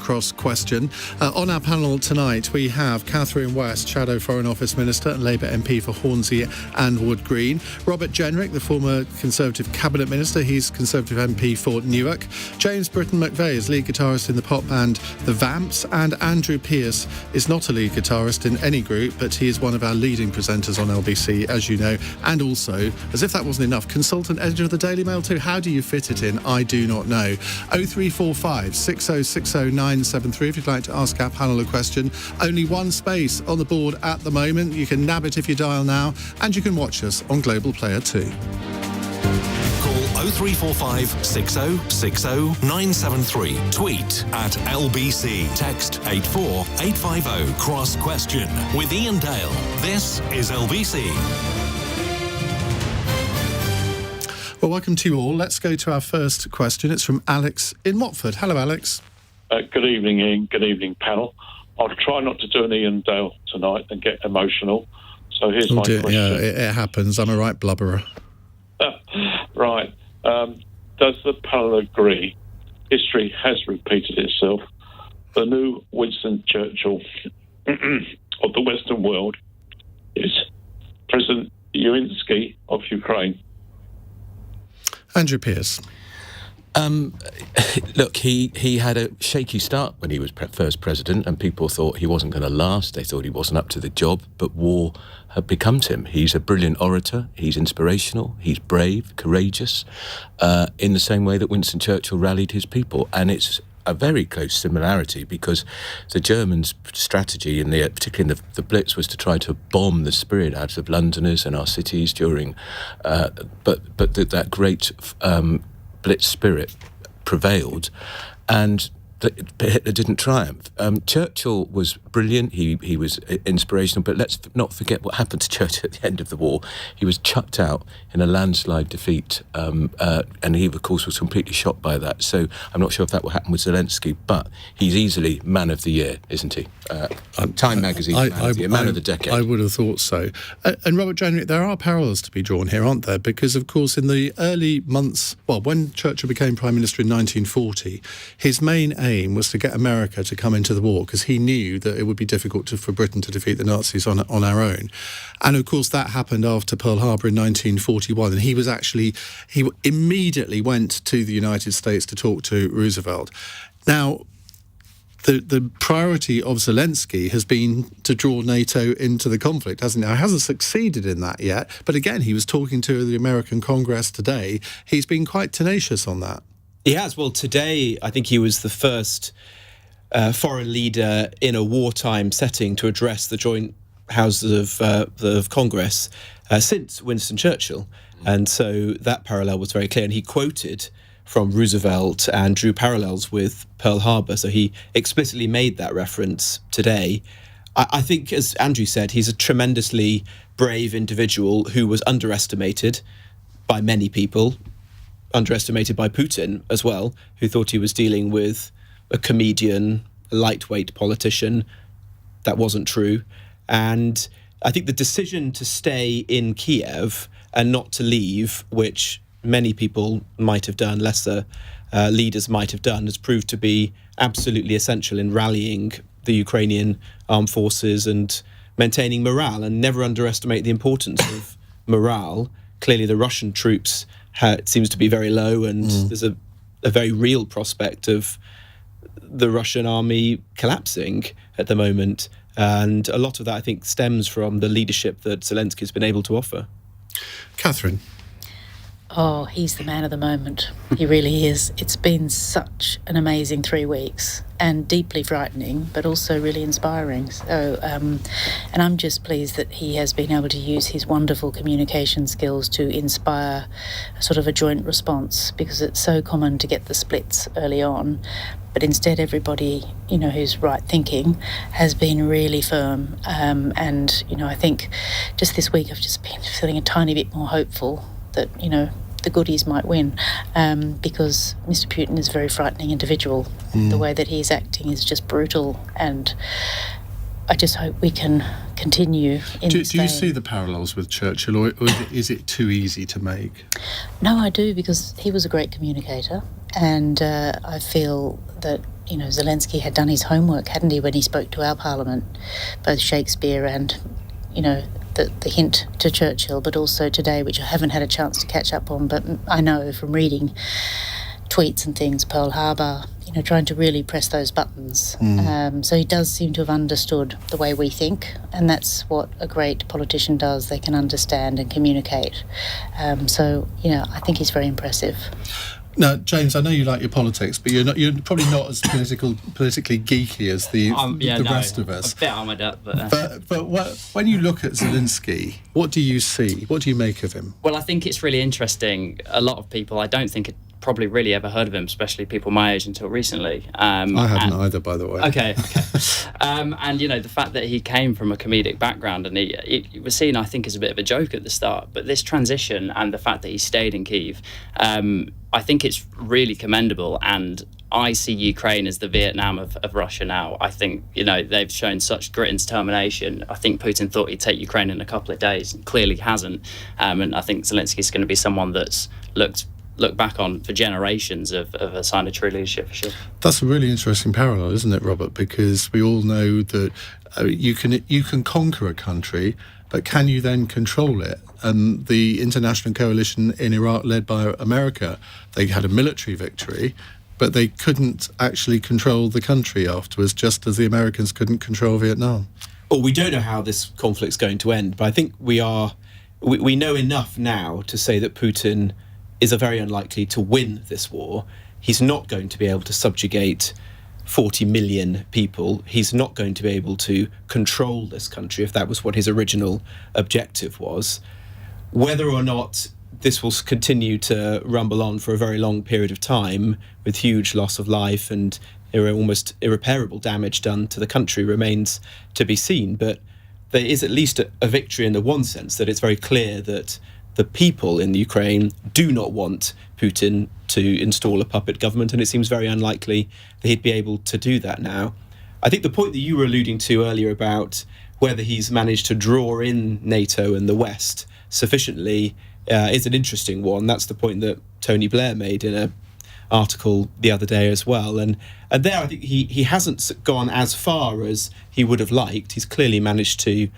cross question. On our panel tonight, we have Catherine West, Shadow Foreign Office Minister and Labour MP for Hornsey and Wood Green. Robert Jenrick, the former Conservative Cabinet Minister. He's Conservative MP for Newark. James Brittain-McVey is lead guitarist in the pop band The Vamps. And Andrew Pearce is not a lead guitarist in any group, but he is one of our leading presenters on LBC, as you know. And also, as if that wasn't enough, consultant editor of the Daily Mail too. How do you fit it in? I do not know. 0345 6060 973 if you'd like to ask our panel a question. Only one space on the board at the moment. You can nab it if you dial now, and you can watch us on Global Player 2. Call 0345 6060 973. Tweet at LBC. Text 84850. Cross question with Iain Dale. This is LBC. Well, welcome to you all. Let's go to our first question. It's from Alex in Watford. Hello, Alex. Good evening, Ian. Good evening, panel. I'll try not to do an Iain Dale tonight and get emotional. So here's my question. Yeah, it happens. I'm a right blubberer. Right. Does the panel agree history has repeated itself? The new Winston Churchill of the Western world is President Zelensky of Ukraine. Andrew Pearce. Look, he had a shaky start when he was first president, and people thought he wasn't going to last. They thought he wasn't up to the job, but war had becomes him. He's a brilliant orator. He's inspirational. He's brave, courageous, in the same way that Winston Churchill rallied his people. And it's a very close similarity, because the Germans' strategy, particularly in the Blitz, was to try to bomb the spirit out of Londoners and our cities during, but that great Blitz spirit prevailed, and Hitler didn't triumph. Churchill was brilliant. He was inspirational, but let's not forget what happened to Churchill at the end of the war. He was chucked out in a landslide defeat, and he, of course, was completely shocked by that. So I'm not sure if that will happen with Zelensky, but he's easily Man of the Year, isn't he? Time magazine, Man of the Decade. I would have thought so. And Robert Jenrick, there are parallels to be drawn here, aren't there? Because, of course, in the early months, when Churchill became Prime Minister in 1940, his main aim was to get America to come into the war, because he knew that it would be difficult for Britain to defeat the Nazis on our own. And of course that happened after Pearl Harbor in 1941, and he immediately went to the United States to talk to Roosevelt. Now, the priority of Zelensky has been to draw NATO into the conflict, hasn't it? Now, he hasn't succeeded in that yet, but again, he was talking to the American Congress today. He's been quite tenacious on that. He has. Well, today, I think he was the first foreign leader in a wartime setting to address the joint houses of Congress since Winston Churchill. And so that parallel was very clear. And he quoted from Roosevelt and drew parallels with Pearl Harbor. So he explicitly made that reference today. I think, as Andrew said, he's a tremendously brave individual who was underestimated by many people, underestimated by Putin as well, who thought he was dealing with a comedian, a lightweight politician. That wasn't true. And I think the decision to stay in Kiev and not to leave, which many people might have done, lesser leaders might have done, has proved to be absolutely essential in rallying the Ukrainian armed forces and maintaining morale. And never underestimate the importance of morale. Clearly the Russian troops it seems to be very low, and there's a very real prospect of the Russian army collapsing at the moment. And a lot of that, I think, stems from the leadership that Zelensky's been able to offer. Catherine. Oh, he's the man of the moment. He really is. It's been such an amazing 3 weeks, and deeply frightening, but also really inspiring. So, and I'm just pleased that he has been able to use his wonderful communication skills to inspire sort of a joint response, because it's so common to get the splits early on. But instead, everybody, who's right thinking has been really firm. And, I think just this week I've just been feeling a tiny bit more hopeful that, the goodies might win, because Mr. Putin is a very frightening individual. The way that he's acting is just brutal, and I just hope we can continue in Do you see the parallels with Churchill, or is it too easy to make? No, I do, because he was a great communicator, and I feel that Zelensky had done his homework, hadn't he, when he spoke to our parliament, both Shakespeare and, the hint to Churchill, but also today, which I haven't had a chance to catch up on, but I know from reading tweets and things, Pearl Harbor, trying to really press those buttons. So he does seem to have understood the way we think, and that's what a great politician does. They can understand and communicate. I think he's very impressive. Now, James, I know you like your politics, but you're probably not as politically geeky as the rest of us. A bit armoured up, but when you look at Zelensky, what do you see? What do you make of him? Well, I think it's really interesting. A lot of people, I don't think, had probably really ever heard of him, especially people my age until recently. I hadn't either, by the way. Okay. And the fact that he came from a comedic background, and he was seen, I think, as a bit of a joke at the start. But this transition and the fact that he stayed in Kyiv, I think it's really commendable. And I see Ukraine as the Vietnam of Russia now. I think, they've shown such grit and determination. I think Putin thought he'd take Ukraine in a couple of days, and clearly hasn't. And I think Zelensky's going to be someone that's look back on for generations of a sign of true leadership, for sure. That's a really interesting parallel, isn't it, Robert? Because we all know that you can conquer a country, but can you then control it? And the international coalition in Iraq, led by America, they had a military victory, but they couldn't actually control the country afterwards, just as the Americans couldn't control Vietnam. Well, we don't know how this conflict's going to end, but I think we know enough now to say that Putin is very unlikely to win this war. He's not going to be able to subjugate 40 million people. He's not going to be able to control this country, if that was what his original objective was. Whether or not this will continue to rumble on for a very long period of time, with huge loss of life and almost irreparable damage done to the country, remains to be seen. But there is at least a victory in the one sense, that it's very clear that the people in Ukraine do not want Putin to install a puppet government, and it seems very unlikely that he'd be able to do that now. I think the point that you were alluding to earlier about whether he's managed to draw in NATO and the West sufficiently is an interesting one. That's the point that Tony Blair made in an article the other day as well. And there I think he hasn't gone as far as he would have liked. He's clearly managed to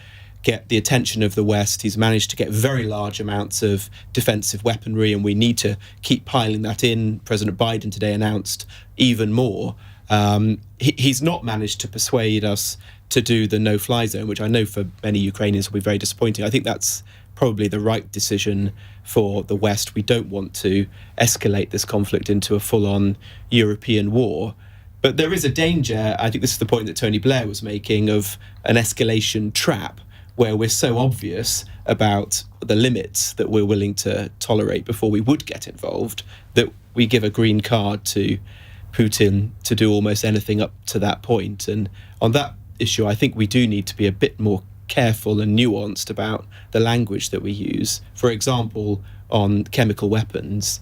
get the attention of the West. He's managed to get very large amounts of defensive weaponry, and we need to keep piling that in. President Biden today announced even more. He's not managed to persuade us to do the no-fly zone, which I know for many Ukrainians will be very disappointing. I think that's probably the right decision for the West. We don't want to escalate this conflict into a full-on European war. But there is a danger, I think this is the point that Tony Blair was making, of an escalation trap, where we're so obvious about the limits that we're willing to tolerate before we would get involved, that we give a green card to Putin to do almost anything up to that point. And on that issue, I think we do need to be a bit more careful and nuanced about the language that we use. For example, on chemical weapons,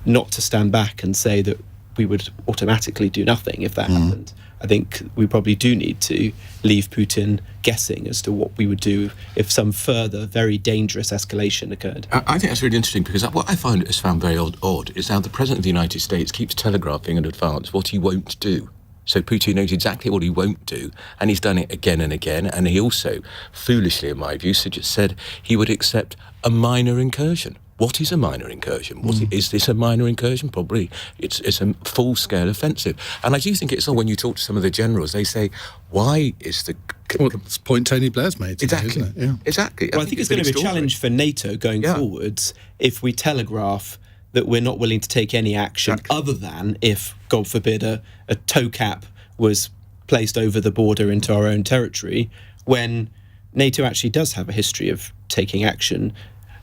not to stand back and say that we would automatically do nothing if that happened. I think we probably do need to leave Putin guessing as to what we would do if some further very dangerous escalation occurred. I think that's really interesting, because what I found very odd is how the President of the United States keeps telegraphing in advance what he won't do. So Putin knows exactly what he won't do, and he's done it again and again. And he also, foolishly in my view, said he would accept a minor incursion. What is a minor incursion? Is this a minor incursion? Probably. It's a full-scale offensive. And I do think it's when you talk to some of the generals, they say, why is the... Well, that's the point Tony Blair's made today, exactly. isn't it? Yeah. Exactly. Well, I think it's going to be a challenge for NATO going forwards if we telegraph that we're not willing to take any action other than if, God forbid, a toe cap was placed over the border into our own territory, when NATO actually does have a history of taking action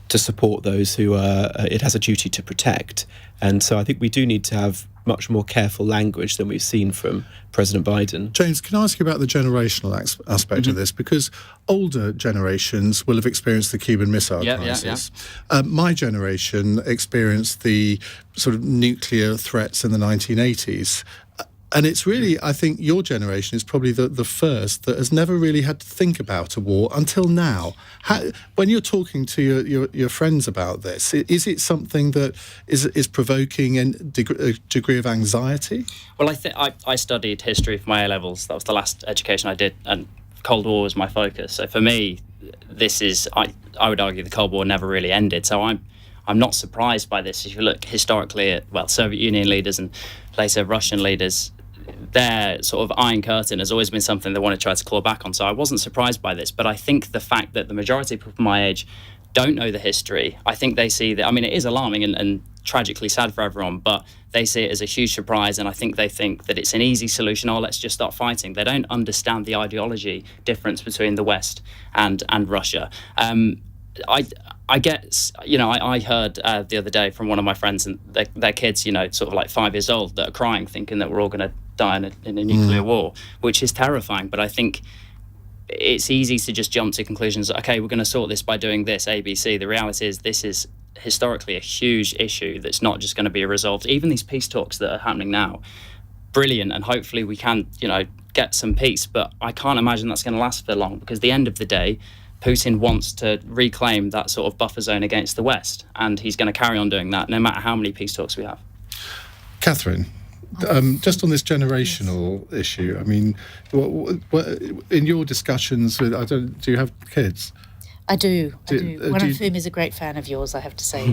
to support those who it has a duty to protect. And so I think we do need to have much more careful language than we've seen from President Biden. James, can I ask you about the generational aspect of this? Because older generations will have experienced the Cuban Missile Crisis. My generation experienced the sort of nuclear threats in the 1980s. And it's really, I think your generation is probably the first that has never really had to think about a war until now. When you're talking to your friends about this, is it something that is provoking a degree of anxiety? Well, I studied history for my A-levels. That was the last education I did, and Cold War was my focus. So for me, this is, I would argue the Cold War never really ended. So I'm not surprised by this. If you look historically at, well, Soviet Union leaders and later Russian leaders, their sort of Iron Curtain has always been something they want to try to claw back on. So I wasn't surprised by this, but I think the fact that the majority of people my age don't know the history, I think they see that, I mean, it is alarming and tragically sad for everyone, but they see it as a huge surprise, and I think they think that it's an easy solution. Oh, let's just start fighting. They don't understand the ideology difference between the West and Russia. I get, I heard the other day from one of my friends, and their kids, sort of like 5 years old, that are crying, thinking that we're all going to die in a nuclear war, which is terrifying. But I think it's easy to just jump to conclusions. Okay, we're going to sort this by doing this, A, B, C. The reality is this is historically a huge issue that's not just going to be resolved. Even these peace talks that are happening now, brilliant, and hopefully we can, get some peace. But I can't imagine that's going to last for long, because at the end of the day, Putin wants to reclaim that sort of buffer zone against the West, and he's going to carry on doing that no matter how many peace talks we have. Catherine, just on this generational issue, I mean, what, in your discussions with, do you have kids? I do. One of whom is a great fan of yours, I have to say.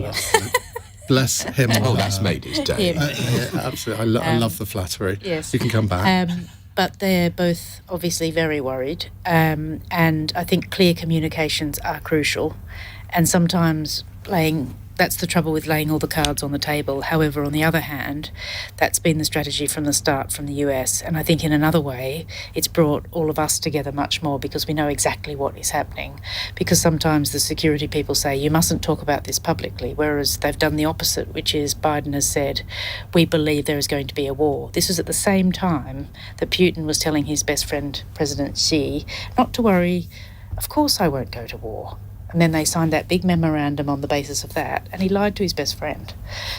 Bless him. Oh, that's made his day. Yeah, absolutely. I love the flattery. Yes. You can come back. But they're both obviously very worried, and I think clear communications are crucial, and sometimes that's the trouble with laying all the cards on the table. However, on the other hand, that's been the strategy from the start from the US, and I think in another way it's brought all of us together much more, because we know exactly what is happening. Because sometimes the security people say you mustn't talk about this publicly, whereas they've done the opposite, which is Biden has said we believe there is going to be a war. This was at the same time that Putin was telling his best friend President Xi not to worry, of course I won't go to war. And then they signed that big memorandum on the basis of that, and he lied to his best friend.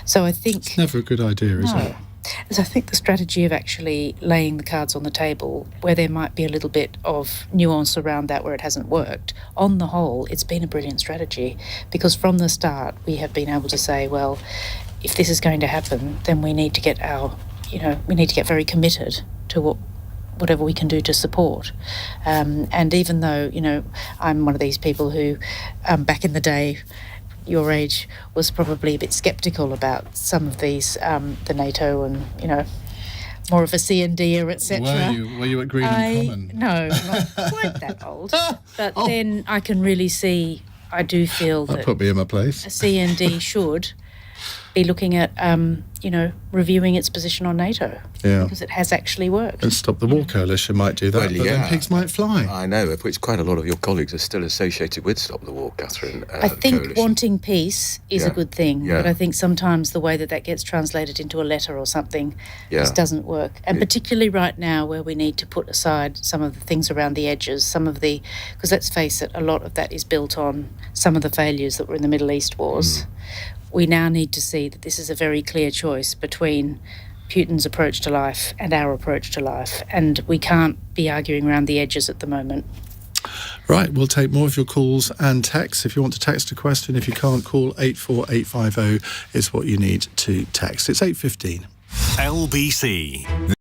So I think it's never a good idea, is it? So I think the strategy of actually laying the cards on the table, where there might be a little bit of nuance around that where it hasn't worked, on the whole, it's been a brilliant strategy, because from the start we have been able to say, well, if this is going to happen, then we need to get very committed to whatever we can do to support. And even though, I'm one of these people who, back in the day, your age, was probably a bit sceptical about some of these, the NATO and, more of a C&D, etc. Were you at Green and Common? No, not quite that old. But then I can really see, I do feel that put me in my place. A C&D should be looking at, reviewing its position on NATO. Yeah. Because it has actually worked. And Stop the War Coalition might do that, Well, but then pigs might fly. I know, of which quite a lot of your colleagues are still associated with Stop the War, Catherine. I think coalition. wanting peace is a good thing, but I think sometimes the way that gets translated into a letter or something just doesn't work. And particularly right now, where we need to put aside some of the things around the edges, because let's face it, a lot of that is built on some of the failures that were in the Middle East wars. We now need to see that this is a very clear choice between Putin's approach to life and our approach to life, and we can't be arguing around the edges at the moment. Right, we'll take more of your calls and texts. If you want to text a question, if you can't, call 84850 is what you need to text. It's 8:15. LBC.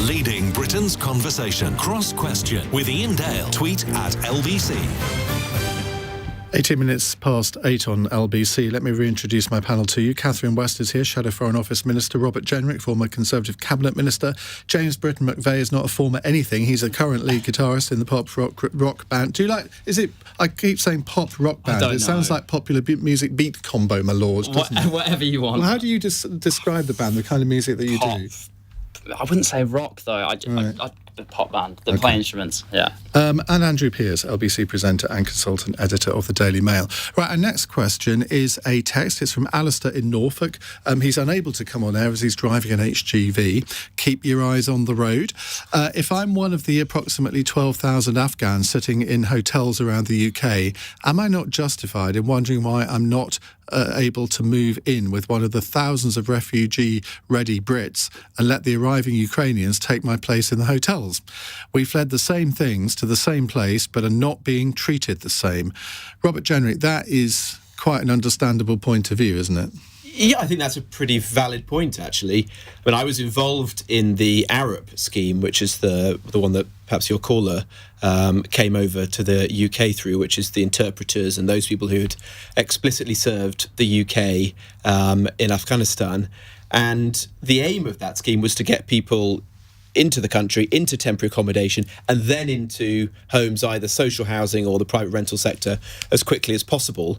leading Britain's conversation. Cross Question with Iain Dale. Tweet at LBC. 18 minutes past 8 on LBC. Let me reintroduce my panel to you. Catherine West is here, Shadow Foreign Office Minister. Robert Jenrick, former Conservative Cabinet Minister. James Brittain-McVey is not a former anything. He's a current lead guitarist in the pop rock band. Do you like, is it, I keep saying pop rock band. It sounds like popular music beat combo, my lord, doesn't it? Whatever you want. Well, how do you describe the band, the kind of music that you do? I wouldn't say rock, though. The pop band, the play instruments, yeah. And Andrew Pearce, LBC presenter and consultant editor of the Daily Mail. Right, our next question is a text. It's from Alistair in Norfolk. He's unable to come on air as he's driving an HGV. Keep your eyes on the road. If I'm one of the approximately 12,000 Afghans sitting in hotels around the UK, am I not justified in wondering why I'm not able to move in with one of the thousands of refugee-ready Brits and let the arriving Ukrainians take my place in the hotels? We fled the same things to the same place, but are not being treated the same. Robert Jenrick, that is quite an understandable point of view, isn't it? Yeah, I think that's a pretty valid point, actually. When I was involved in the Arab scheme, which is the one that perhaps your caller came over to the UK through, which is the interpreters and those people who had explicitly served the UK in Afghanistan. And the aim of that scheme was to get people into the country, into temporary accommodation, and then into homes, either social housing or the private rental sector, as quickly as possible.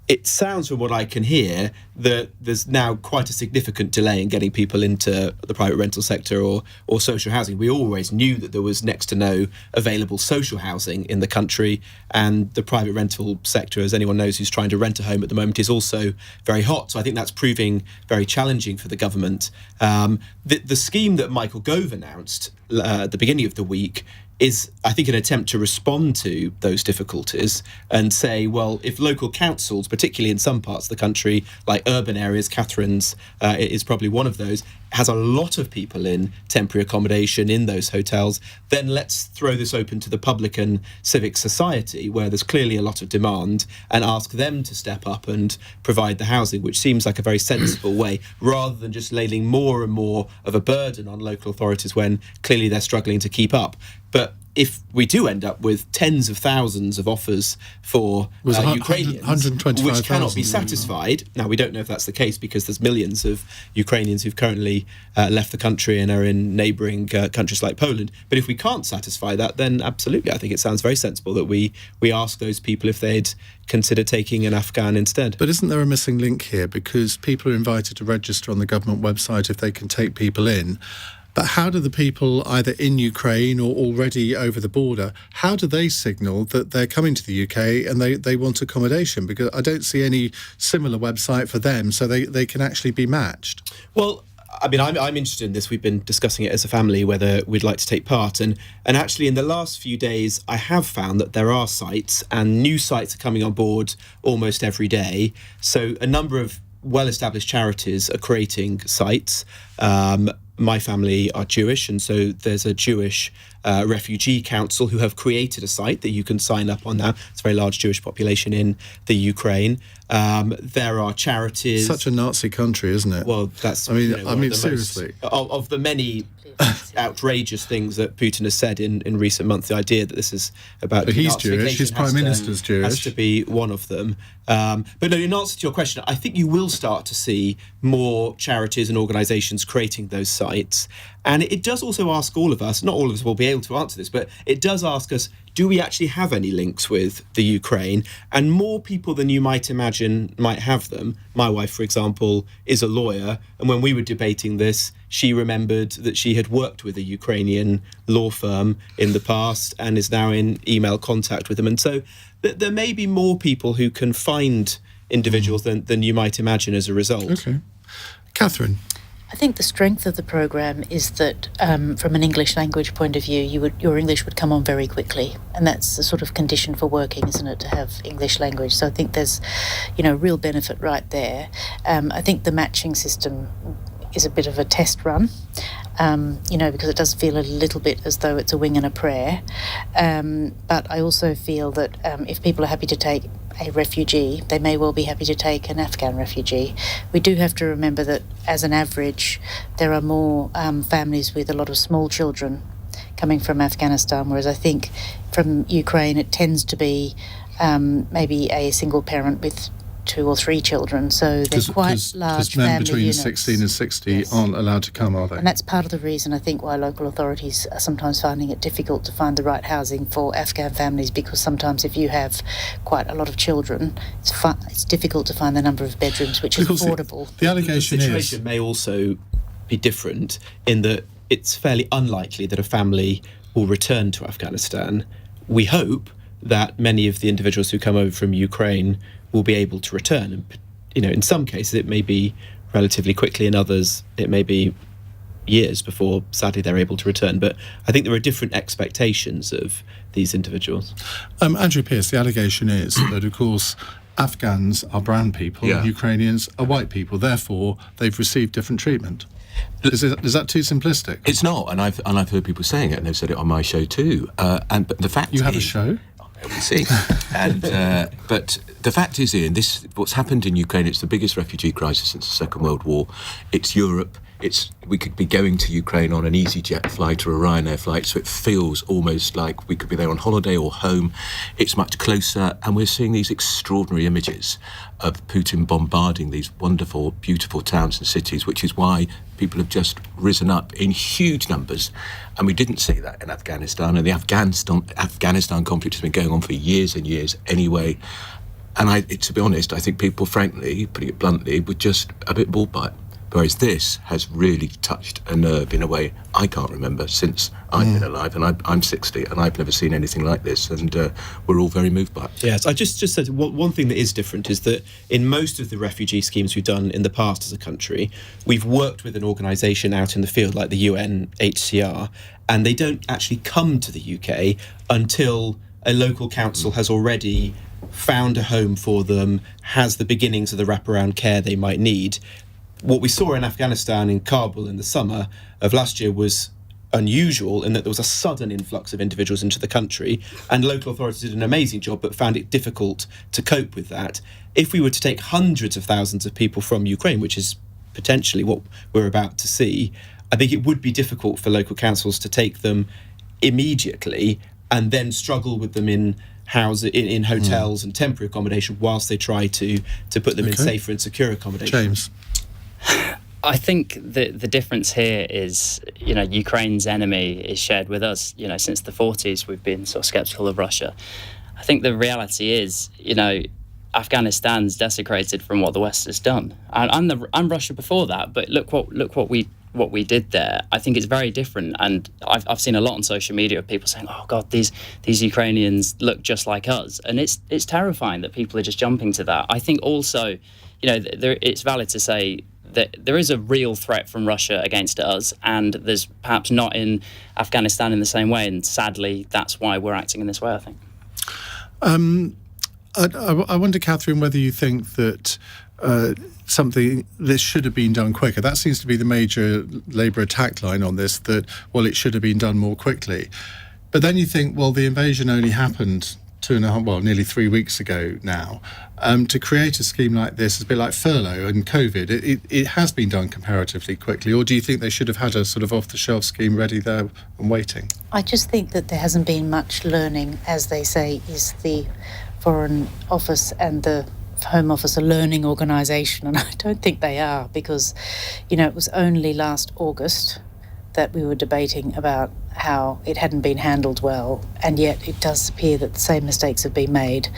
It sounds from what I can hear that there's now quite a significant delay in getting people into the private rental sector or social housing. We always knew that there was next to no available social housing in the country, and the private rental sector, as anyone knows who's trying to rent a home at the moment, is also very hot. So I think that's proving very challenging for the government. The scheme that Michael Gove announced at the beginning of the week is, I think, an attempt to respond to those difficulties and say, well, if local councils, particularly in some parts of the country, like urban areas, Catherine's is probably one of those, has a lot of people in temporary accommodation in those hotels, then let's throw this open to the public and civic society, where there's clearly a lot of demand, and ask them to step up and provide the housing, which seems like a very sensible way, rather than just laying more and more of a burden on local authorities when clearly they're struggling to keep up. But if we do end up with tens of thousands of offers for Ukrainians, which cannot be satisfied, now we don't know if that's the case because there's millions of Ukrainians who've currently left the country and are in neighbouring countries like Poland. But if we can't satisfy that, then absolutely, I think it sounds very sensible that we ask those people if they'd consider taking an Afghan instead. But isn't there a missing link here? Because people are invited to register on the government website if they can take people in. But how do the people either in Ukraine or already over the border, how do they signal that they're coming to the UK and they want accommodation? Because I don't see any similar website for them, so they can actually be matched. Well, I mean, I'm interested in this. We've been discussing it as a family, whether we'd like to take part. And actually, in the last few days, I have found that there are sites, and new sites are coming on board almost every day. So a number of well-established charities are creating sites. My family are Jewish, and so there's a Jewish refugee council who have created a site that you can sign up on now. It's a very large Jewish population in the Ukraine. There are charities. Such a Nazi country, isn't it? Well, that's. I mean, seriously. Of the many outrageous things that Putin has said in recent months, the idea that this is about. But he's Jewish. His prime minister's Jewish. Has to be one of them. But no, in answer to your question, I think you will start to see more charities and organisations creating those sites. And it does also ask all of us, not all of us will be able to answer this, but it does ask us, do we actually have any links with the Ukraine? And more people than you might imagine might have them. My wife, for example, is a lawyer. And when we were debating this, she remembered that she had worked with a Ukrainian law firm in the past and is now in email contact with them. And so there may be more people who can find individuals than you might imagine as a result. Okay. Catherine? I think the strength of the programme is that from an English language point of view, your English would come on very quickly. And that's a sort of condition for working, isn't it, to have English language? So I think there's, real benefit right there. I think the matching system is a bit of a test run. Because it does feel a little bit as though it's a wing and a prayer. But I also feel that if people are happy to take a refugee, they may well be happy to take an Afghan refugee. We do have to remember that, as an average, there are more families with a lot of small children coming from Afghanistan, whereas I think from Ukraine it tends to be maybe a single parent with 2 or 3 children, so they're quite large family men between units. 16 and 60 aren't allowed to come, are they? And that's part of the reason, I think, why local authorities are sometimes finding it difficult to find the right housing for Afghan families, because sometimes if you have quite a lot of children, it's difficult to find the number of bedrooms which is affordable. The allegation the situation may also be different in that it's fairly unlikely that a family will return to Afghanistan. We hope that many of the individuals who come over from Ukraine will be able to return. And, in some cases it may be relatively quickly, in others it may be years before, sadly, they're able to return. But I think there are different expectations of these individuals. Andrew Pearce, the allegation is that, of course, Afghans are brown people, and Ukrainians are white people. Therefore, they've received different treatment. Is that too simplistic? It's not, and I've heard people saying it, and they've said it on my show too. But the fact you have a show. We'll see. But the fact is, Ian, what's happened in Ukraine, it's the biggest refugee crisis since the Second World War. It's Europe. We could be going to Ukraine on an EasyJet flight or a Ryanair flight, so it feels almost like we could be there on holiday or home. It's much closer, and we're seeing these extraordinary images of Putin bombarding these wonderful, beautiful towns and cities, which is why people have just risen up in huge numbers. And we didn't see that in Afghanistan, and the Afghanistan conflict has been going on for years and years anyway. And to be honest, I think people, frankly, putting it bluntly, were just a bit bored by it. Whereas this has really touched a nerve in a way I can't remember since I've been alive, and I'm 60, and I've never seen anything like this, and we're all very moved by it. Yes, I just said one thing that is different is that in most of the refugee schemes we've done in the past as a country, we've worked with an organisation out in the field like the UNHCR, and they don't actually come to the UK until a local council has already found a home for them, has the beginnings of the wraparound care they might need. What we saw in Afghanistan, in Kabul in the summer of last year, was unusual in that there was a sudden influx of individuals into the country, and local authorities did an amazing job but found it difficult to cope with that. If we were to take hundreds of thousands of people from Ukraine, which is potentially what we're about to see, I think it would be difficult for local councils to take them immediately and then struggle with them in hotels and temporary accommodation whilst they try to put them in safer and secure accommodation. James? I think the difference here is, Ukraine's enemy is shared with us. Since the 40s, we've been sort of sceptical of Russia. I think the reality is, Afghanistan's desecrated from what the West has done, and Russia before that. But look what we did there. I think it's very different, and I've seen a lot on social media of people saying, "Oh God, these Ukrainians look just like us," and it's terrifying that people are just jumping to that. I think also, it's valid to say that there is a real threat from Russia against us, and there's perhaps not in Afghanistan in the same way, and sadly that's why we're acting in this way, I think. I wonder, Catherine, whether you think that this should have been done quicker. That seems to be the major Labour attack line on this, that, it should have been done more quickly. But then you think, the invasion only happened nearly 3 weeks ago now. To create a scheme like this is a bit like furlough and COVID. It has been done comparatively quickly, or do you think they should have had a sort of off-the-shelf scheme ready there and waiting? I just think that there hasn't been much learning. As they say, is the Foreign Office and the Home Office a learning organisation? And I don't think they are, because, it was only last August that we were debating about how it hadn't been handled well, and yet it does appear that the same mistakes have been made.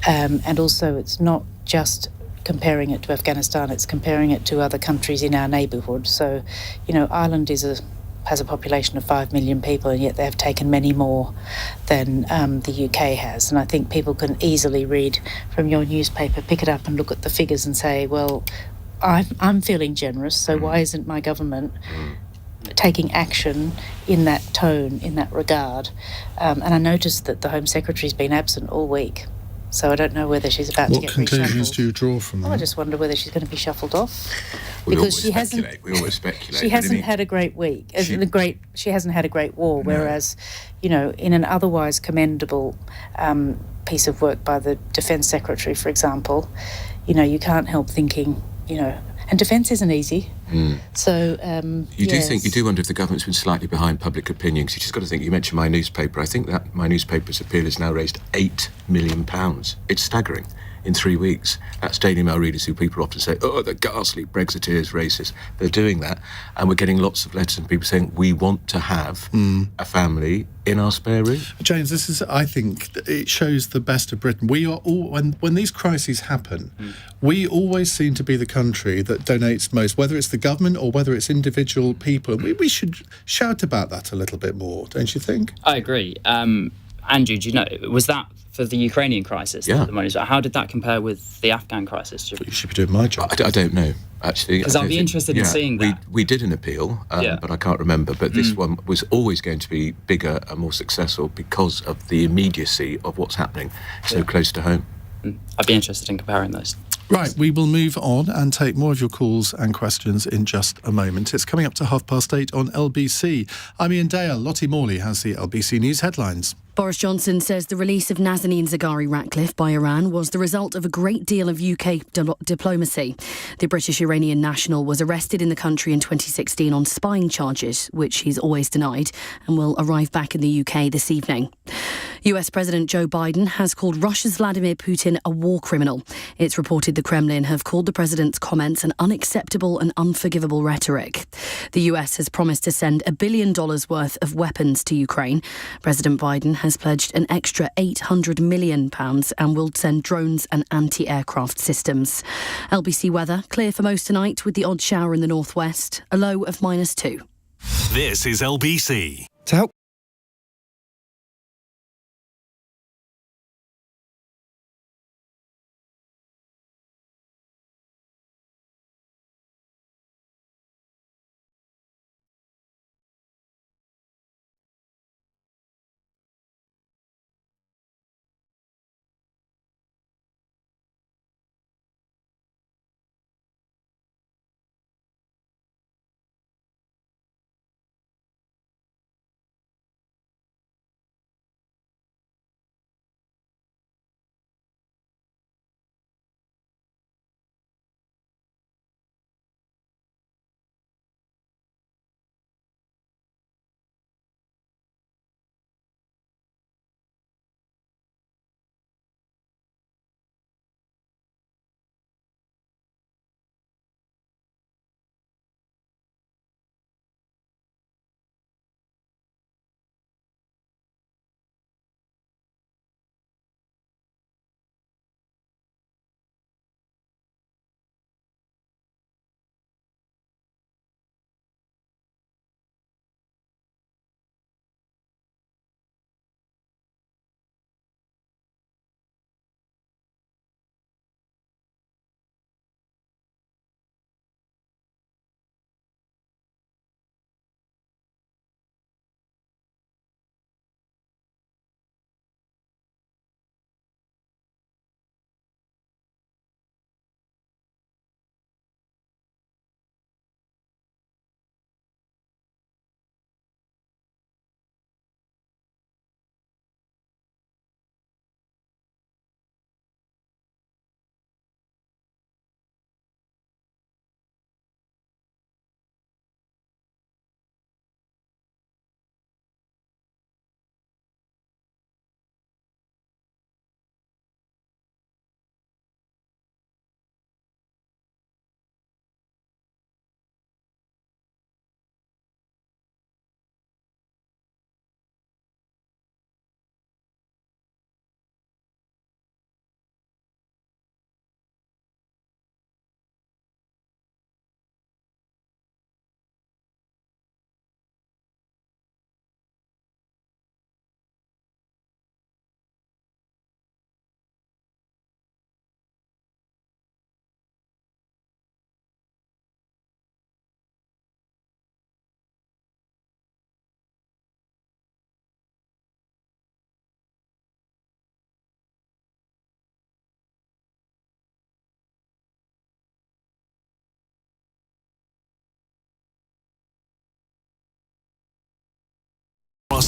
And also, it's not just comparing it to Afghanistan, it's comparing it to other countries in our neighbourhood. So, Ireland has a population of 5 million people, and yet they have taken many more than the UK has. And I think people can easily read from your newspaper, pick it up and look at the figures and say, I'm feeling generous, so why isn't my government taking action in that tone, in that regard? And I noticed that the Home Secretary's been absent all week. So I don't know whether she's about to What get conclusions reshuffled. do you draw from that? I just wonder whether she's going to be shuffled off. We Because always she hasn't. speculate. We always speculate. She hasn't had a great week. She hasn't had a great war. No. Whereas, in an otherwise commendable piece of work by the Defence Secretary, for example, you can't help thinking, and defence isn't easy. So you do wonder if the government's been slightly behind public opinion. Because you just got to think. You mentioned my newspaper. I think that my newspaper's appeal has now raised £8 million. It's staggering. In 3 weeks. That's Daily Mail readers who people often say, oh, the ghastly Brexiteers, racist. They're doing that. And we're getting lots of letters from people saying, we want to have a family in our spare room. James, I think, it shows the best of Britain. We are all, when these crises happen, we always seem to be the country that donates most, whether it's the government or whether it's individual people. We should shout about that a little bit more, don't you think? I agree. Andrew, do you know, was that for the Ukrainian crisis? Yeah. The money, how did that compare with the Afghan crisis? You should be doing my job. I don't know, actually. Because I'd be interested in seeing that. We did an appeal, but I can't remember. But this one was always going to be bigger and more successful because of the immediacy of what's happening so close to home. I'd be interested in comparing those. Right, we will move on and take more of your calls and questions in just a moment. It's coming up to 8:30 on LBC. I'm Iain Dale. Lottie Morley has the LBC News headlines. Boris Johnson says the release of Nazanin Zaghari-Ratcliffe by Iran was the result of a great deal of UK diplomacy. The British-Iranian national was arrested in the country in 2016 on spying charges, which he's always denied, and will arrive back in the UK this evening. US President Joe Biden has called Russia's Vladimir Putin a war criminal. It's reported the Kremlin have called the president's comments an unacceptable and unforgivable rhetoric. The US has promised to send $1 billion worth of weapons to Ukraine. President Biden has pledged an extra £800 million and will send drones and anti-aircraft systems. LBC weather, clear for most tonight with the odd shower in the northwest, a low of -2. This is LBC. To help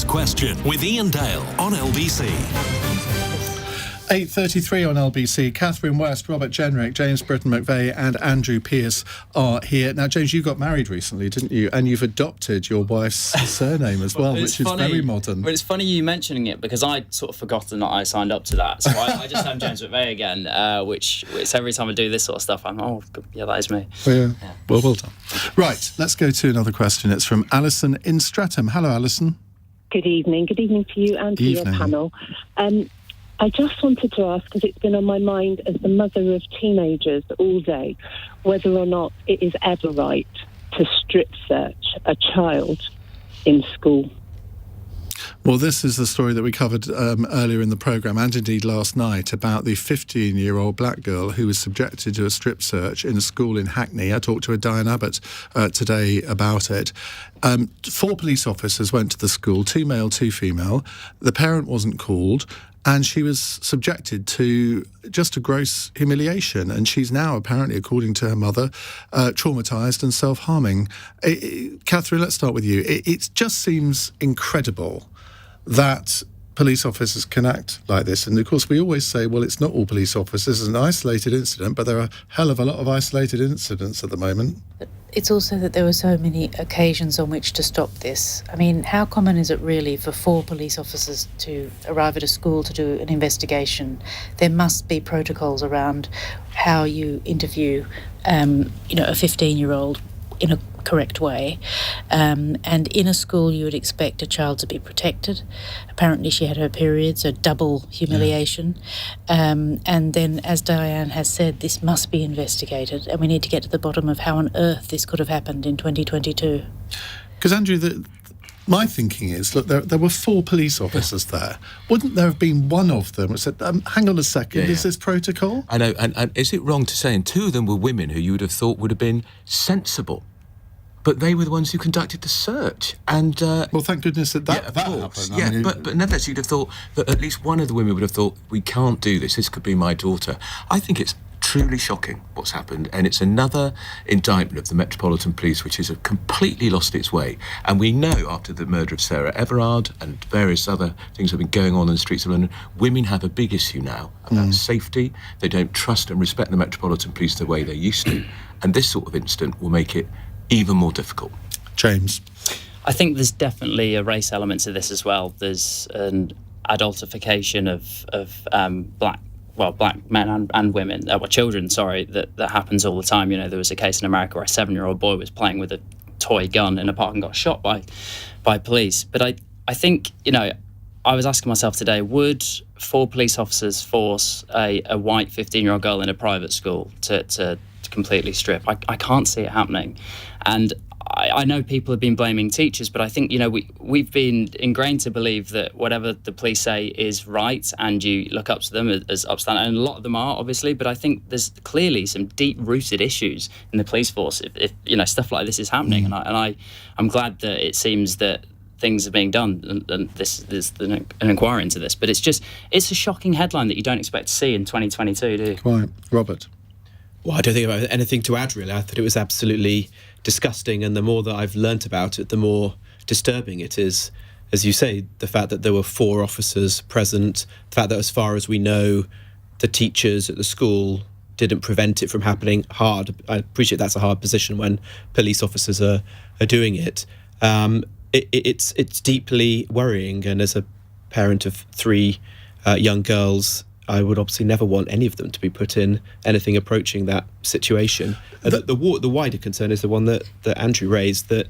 Question with Iain Dale on LBC. 8:33 on LBC. Catherine West, Robert Jenrick, James Brittain-McVey and Andrew Pearce are here. Now, James, you got married recently, didn't you? And you've adopted your wife's surname as well, which is very modern. Well, it's funny you mentioning it because I'd sort of forgotten that I signed up to that. So I just am James McVey again, which every time I do this sort of stuff, I'm, yeah, that is me. Yeah. Well done. Right, let's go to another question. It's from Alison in Streatham. Hello, Alison. Good evening. Good evening to you and to your panel. I just wanted to ask, because it's been on my mind as the mother of teenagers all day, whether or not it is ever right to strip search a child in school. Well, this is the story that we covered earlier in the programme, and indeed last night, about the 15-year-old black girl who was subjected to a strip search in a school in Hackney. I talked to Diane Abbott today about it. 4 police officers went to the school, 2 male, 2 female. The parent wasn't called, and she was subjected to just a gross humiliation. And she's now, apparently, according to her mother, traumatised and self-harming. Catherine, let's start with you. It just seems incredible that police officers can act like this. And, of course, we always say, well, it's not all police officers. It's an isolated incident, but there are a hell of a lot of isolated incidents at the moment. It's also that there were so many occasions on which to stop this. I mean, how common is it really for 4 police officers to arrive at a school to do an investigation? There must be protocols around how you interview, a 15-year-old in a correct way. And in a school, you would expect a child to be protected. Apparently, she had her period, so double humiliation. And then, as Diane has said, this must be investigated, and we need to get to the bottom of how on earth this could have happened in 2022. Because, Andrew, my thinking is, look, there were 4 police officers there. Wouldn't there have been one of them who said, hang on a second, is this protocol? I know, and is it wrong to say, and 2 of them were women who you would have thought would have been sensible, but they were the ones who conducted the search. And well, thank goodness that happened. Yeah, but nevertheless, you'd have thought that at least one of the women would have thought, we can't do this. This could be my daughter. I think it's truly shocking what's happened, and it's another indictment of the Metropolitan Police, which has completely lost its way. And we know, after the murder of Sarah Everard and various other things that have been going on in the streets of London, women have a big issue now about safety. They don't trust and respect the Metropolitan Police the way they used to. And this sort of incident will make it even more difficult. James? I think there's definitely a race element to this as well. There's an adultification of black men and women, children, that happens all the time. You know, there was a case in America where a 7-year-old boy was playing with a toy gun in a park and got shot by police. But I think, I was asking myself today, would 4 police officers force a white 15-year-old girl in a private school to completely strip? I can't see it happening. And I know people have been blaming teachers, but I think, we've been ingrained to believe that whatever the police say is right, and you look up to them as upstanding, and a lot of them are, obviously, but I think there's clearly some deep-rooted issues in the police force if stuff like this is happening. And I'm glad that it seems that things are being done, and there's an inquiry into this. But it's a shocking headline that you don't expect to see in 2022, do you? Right. Robert? Well, I don't think I have anything to add, really. I thought it was absolutely disgusting, and the more that I've learnt about it, the more disturbing it is. As you say, the fact that there were 4 officers present, the fact that, as far as we know, the teachers at the school didn't prevent it from happening. Hard. I appreciate that's a hard position when police officers are doing it. It's deeply worrying, and as a parent of 3 young girls, I would obviously never want any of them to be put in anything approaching that situation. The wider concern is the one that Andrew raised, that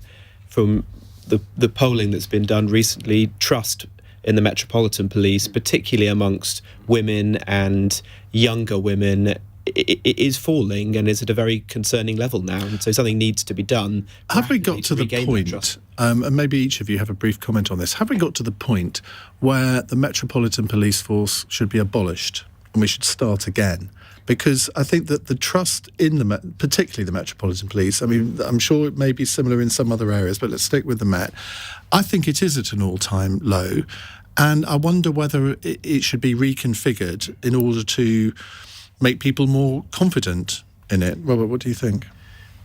from the polling that's been done recently, trust in the Metropolitan Police, particularly amongst women and younger women, it is falling, and is at a very concerning level now. And so something needs to be done. Have we got to the point, and maybe each of you have a brief comment on this, have we got to the point where the Metropolitan Police Force should be abolished and we should start again? Because I think that the trust in particularly the Metropolitan Police, I mean, I'm sure it may be similar in some other areas, but let's stick with the Met. I think it is at an all-time low, and I wonder whether it should be reconfigured in order to make people more confident in it. Robert, what do you think?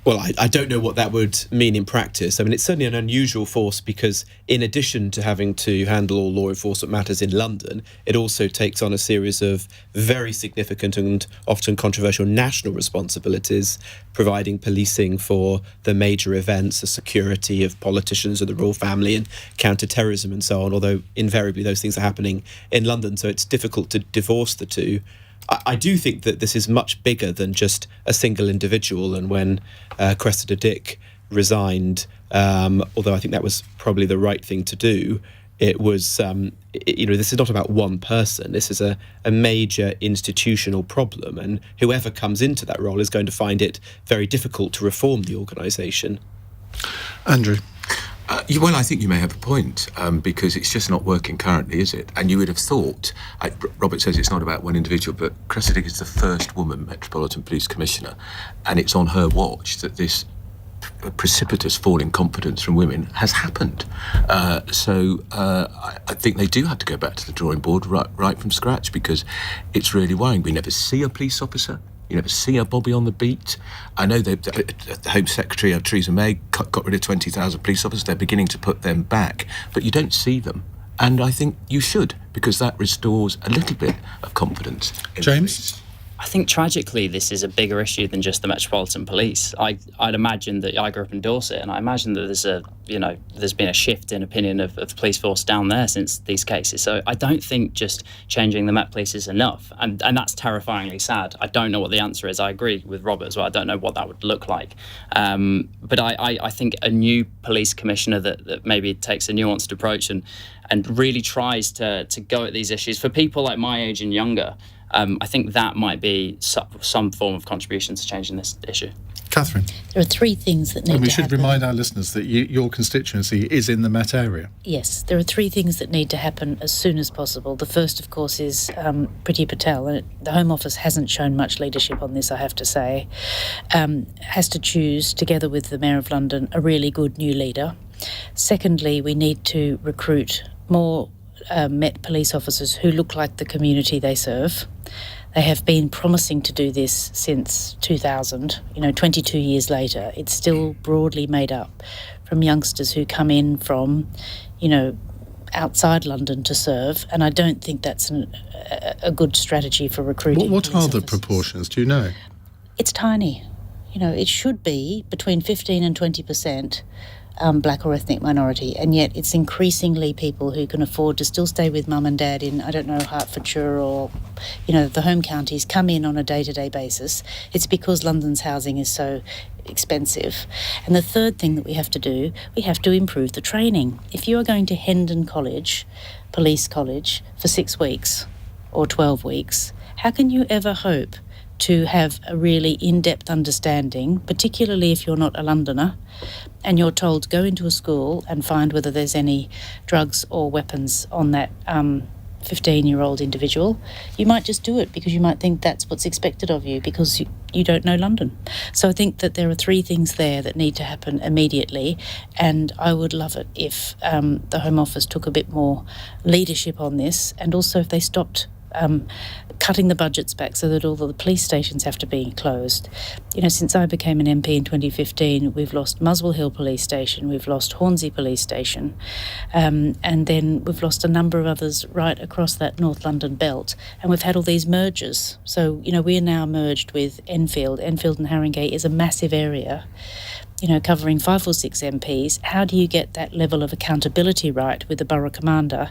Well, I don't know what that would mean in practice. I mean, it's certainly an unusual force because in addition to having to handle all law enforcement matters in London, it also takes on a series of very significant and often controversial national responsibilities, providing policing for the major events, the security of politicians and the royal family and counter-terrorism and so on, although invariably those things are happening in London, so it's difficult to divorce the two. I do think that this is much bigger than just a single individual, and when Cressida Dick resigned, although I think that was probably the right thing to do, it was, this is not about one person. This is a major institutional problem, and whoever comes into that role is going to find it very difficult to reform the organisation. Andrew? Well, I think you may have a point, because it's just not working currently, is it? And you would have thought, Robert says it's not about one individual, but Cressida is the first woman Metropolitan Police Commissioner, and it's on her watch that this precipitous fall in confidence from women has happened. So I think they do have to go back to the drawing board right from scratch, because it's really worrying. We never see a police officer. You never see a Bobby on the beat. I know the Home Secretary, Theresa May, got rid of 20,000 police officers. They're beginning to put them back, but you don't see them. And I think you should, because that restores a little bit of confidence in James? I think tragically this is a bigger issue than just the Metropolitan Police. I'd imagine that I grew up in Dorset, and I imagine that there's been a shift in opinion of the police force down there since these cases. So I don't think just changing the Met Police is enough, and that's terrifyingly sad. I don't know what the answer is. I agree with Robert as well. I don't know what that would look like. But I think a new police commissioner that maybe takes a nuanced approach and really tries to go at these issues for people like my age and younger. I think that might be some form of contribution to changing this issue. Catherine? There are three things that need to happen. And we should remind our listeners that your constituency is in the Met area. Yes, there are three things that need to happen as soon as possible. The first, of course, is Priti Patel, and the Home Office hasn't shown much leadership on this, I have to say. Has to choose, together with the Mayor of London, a really good new leader. Secondly, we need to recruit more Met police officers who look like the community they serve. They have been promising to do this since 2000. 22 years later, it's still broadly made up from youngsters who come in from, outside London to serve, and I don't think that's a good strategy for recruiting. What are the proportions? Do you know? It's tiny. It should be between 15 and 20%. Black or ethnic minority, and yet it's increasingly people who can afford to still stay with mum and dad in, Hertfordshire or, the home counties, come in on a day-to-day basis. It's because London's housing is so expensive. And the third thing that we have to do, we have to improve the training. If you are going to Hendon College, Police College, for 6 weeks or 12 weeks, how can you ever hope to have a really in-depth understanding, particularly if you're not a Londoner, and you're told to go into a school and find whether there's any drugs or weapons on that 15-year-old individual? You might just do it because you might think that's what's expected of you because you don't know London. So I think that there are three things there that need to happen immediately, and I would love it if the Home Office took a bit more leadership on this, and also if they stopped cutting the budgets back so that all the police stations have to be closed. Since I became an MP in 2015, we've lost Muswell Hill Police Station, we've lost Hornsey Police Station, and then we've lost a number of others right across that North London belt, and we've had all these mergers. So, we are now merged with Enfield. Enfield and Haringey is a massive area, covering 5 or 6 MPs. How do you get that level of accountability right with the borough commander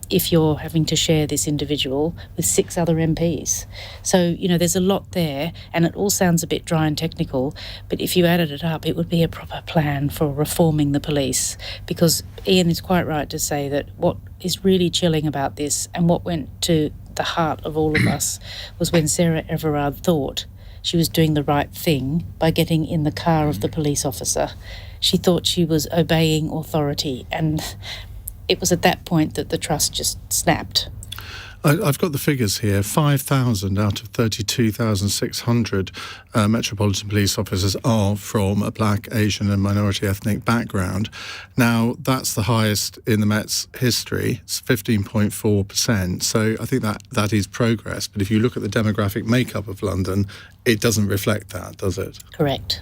if you're having to share this individual with 6 other MPs? So, there's a lot there, and it all sounds a bit dry and technical, but if you added it up, it would be a proper plan for reforming the police, because Iain is quite right to say that what is really chilling about this, and what went to the heart of all of us, was when Sarah Everard thought she was doing the right thing by getting in the car of the police officer. She thought she was obeying authority, and it was at that point that the trust just snapped. I've got the figures here. 5,000 out of 32,600 Metropolitan Police officers are from a black, Asian and minority ethnic background. Now, that's the highest in the Met's history. It's 15.4%. So I think that is progress. But if you look at the demographic makeup of London, it doesn't reflect that, does it? Correct.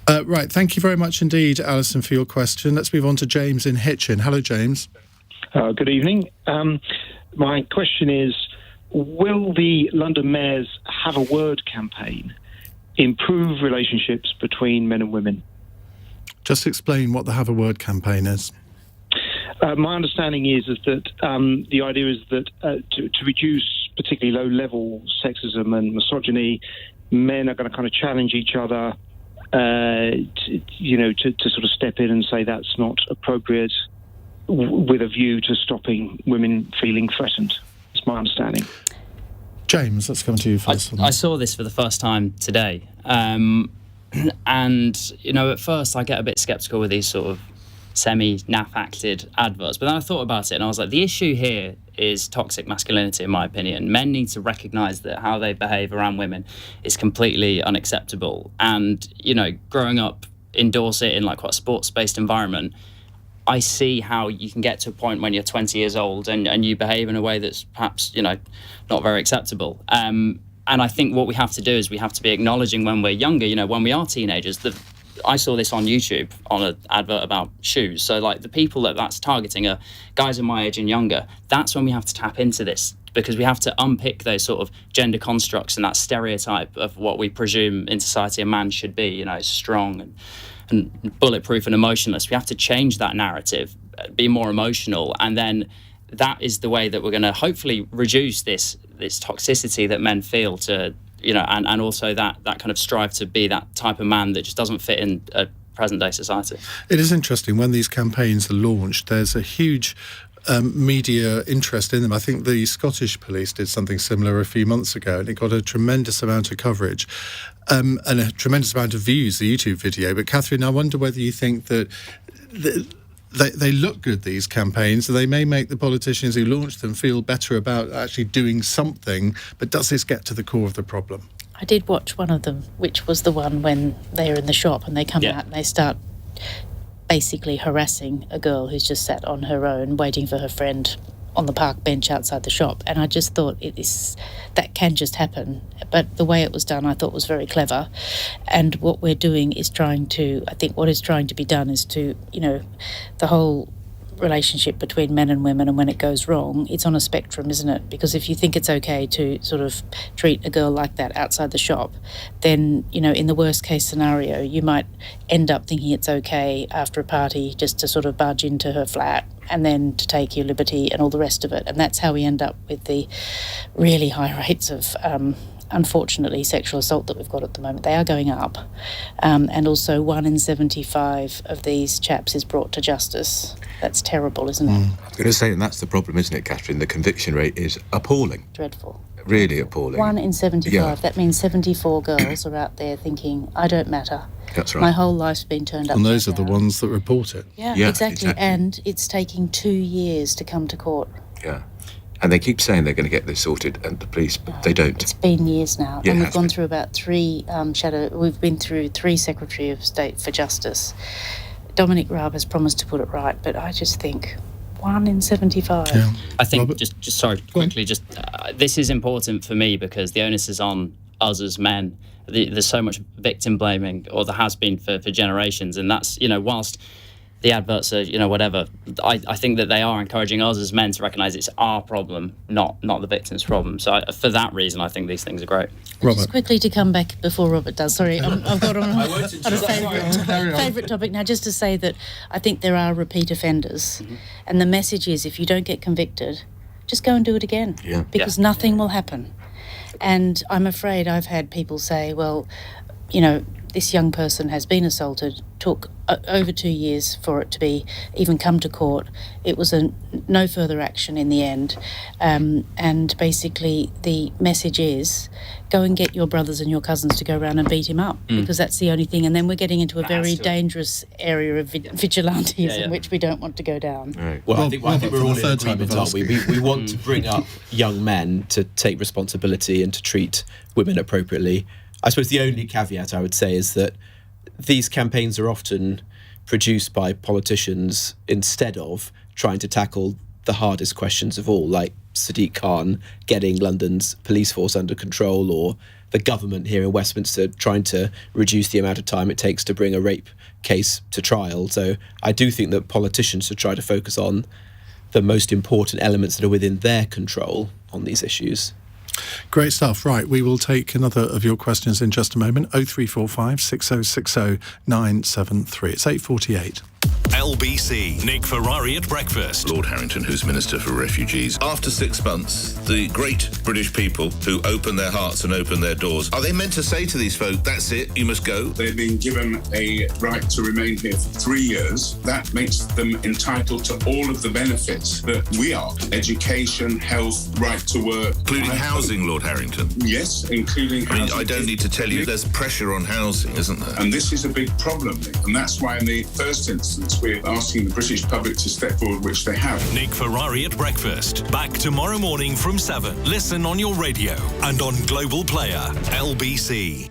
Right, thank you very much indeed, Alison, for your question. Let's move on to James in Hitchin. Hello, James. Good evening. My question is, will the London mayors have a word campaign improve relationships between men and women? Just explain what the Have a Word campaign is. My understanding is that the idea is that to reduce particularly low-level sexism and misogyny, men are going to kind of challenge each other, to sort of step in and say that's not appropriate, with a view to stopping women feeling threatened. That's my understanding. James, let's come to you first. I saw this for the first time today. And, at first I get a bit sceptical with these sort of semi-naff-acted adverts. But then I thought about it and I was like, the issue here is toxic masculinity, in my opinion. Men need to recognise that how they behave around women is completely unacceptable. And, growing up in Dorset in like quite a sports-based environment, I see how you can get to a point when you're 20 years old and you behave in a way that's perhaps, not very acceptable. And I think what we have to do is we have to be acknowledging when we're younger, when we are teenagers. I saw this on YouTube on an advert about shoes. So like the people that's targeting are guys of my age and younger. That's when we have to tap into this, because we have to unpick those sort of gender constructs and that stereotype of what we presume in society a man should be, strong and bulletproof and emotionless. We have to change that narrative, be more emotional, and then that is the way that we're going to hopefully reduce this toxicity that men feel to, and also that kind of strive to be that type of man that just doesn't fit in a present-day society. It is interesting, when these campaigns are launched, there's a huge media interest in them. I think the Scottish police did something similar a few months ago, and it got a tremendous amount of coverage and a tremendous amount of views, the YouTube video. But Catherine, I wonder whether you think that they look good, these campaigns. They may make the politicians who launch them feel better about actually doing something, but does this get to the core of the problem? I did watch one of them, which was the one when they're in the shop and they come out and they start basically harassing a girl who's just sat on her own waiting for her friend on the park bench outside the shop. And I just thought that can just happen. But the way it was done, I thought was very clever. And what we're doing is what is trying to be done is to, the whole relationship between men and women, and when it goes wrong, it's on a spectrum, isn't it? Because if you think it's okay to sort of treat a girl like that outside the shop, then, in the worst case scenario, you might end up thinking it's okay after a party just to sort of barge into her flat and then to take your liberty and all the rest of it. And that's how we end up with the really high rates of unfortunately sexual assault that we've got at the moment. They are going up, and also 1 in 75 of these chaps is brought to justice. That's terrible, isn't it? I was going to say, and that's the problem, isn't it, Catherine? The conviction rate is appalling. Dreadful. Really appalling. 1 in 75. That means 74 girls are out there thinking, I don't matter. That's right. My whole life's been turned up. And those are the ones that report it. Yeah, exactly. And it's taking 2 years to come to court. Yeah. And they keep saying they're going to get this sorted, and the police, but they don't. It's been years now. Yeah, and we've gone through about 3 we've been through 3 Secretary of State for Justice. Dominic Raab has promised to put it right, but I just think 1 in 75. Yeah. I think, this is important for me because the onus is on us as men. There's so much victim blaming, or there has been for generations, and that's, whilst the adverts are, whatever, I think that they are encouraging us as men to recognise it's our problem, not the victim's problem. So for that reason, I think these things are great. Robert. Just quickly to come back before Robert does. Sorry, I've got on a favourite topic now, just to say that I think there are repeat offenders. Mm-hmm. And the message is, if you don't get convicted, just go and do it again. Yeah. Because nothing will happen. And I'm afraid I've had people say, well, this young person has been assaulted, took over 2 years for it to be even come to court. It was no further action in the end. And basically the message is, go and get your brothers and your cousins to go around and beat him up, because that's the only thing. And then we're getting into a very dangerous area of vigilantism, which we don't want to go down. Right. Well, I think we're all in agreement, aren't we? We want to bring up young men to take responsibility and to treat women appropriately. I suppose the only caveat I would say is that these campaigns are often produced by politicians instead of trying to tackle the hardest questions of all, like Sadiq Khan getting London's police force under control, or the government here in Westminster trying to reduce the amount of time it takes to bring a rape case to trial. So I do think that politicians should try to focus on the most important elements that are within their control on these issues. Great stuff. Right, we will take another of your questions in just a moment. 0345 6060 973. It's 8:48. LBC. Nick Ferrari at breakfast. Lord Harrington, who's Minister for Refugees. After 6 months, the great British people who open their hearts and open their doors, are they meant to say to these folk, that's it, you must go? They've been given a right to remain here for 3 years. That makes them entitled to all of the benefits that we are. Education, health, right to work. Including housing, Lord Harrington? Yes, including housing. I don't need to tell you, there's pressure on housing, isn't there? And this is a big problem, Nick. And that's why in the first instance, we're asking the British public to step forward, which they have. Nick Ferrari at breakfast. Back tomorrow morning from 7. Listen on your radio and on Global Player. LBC.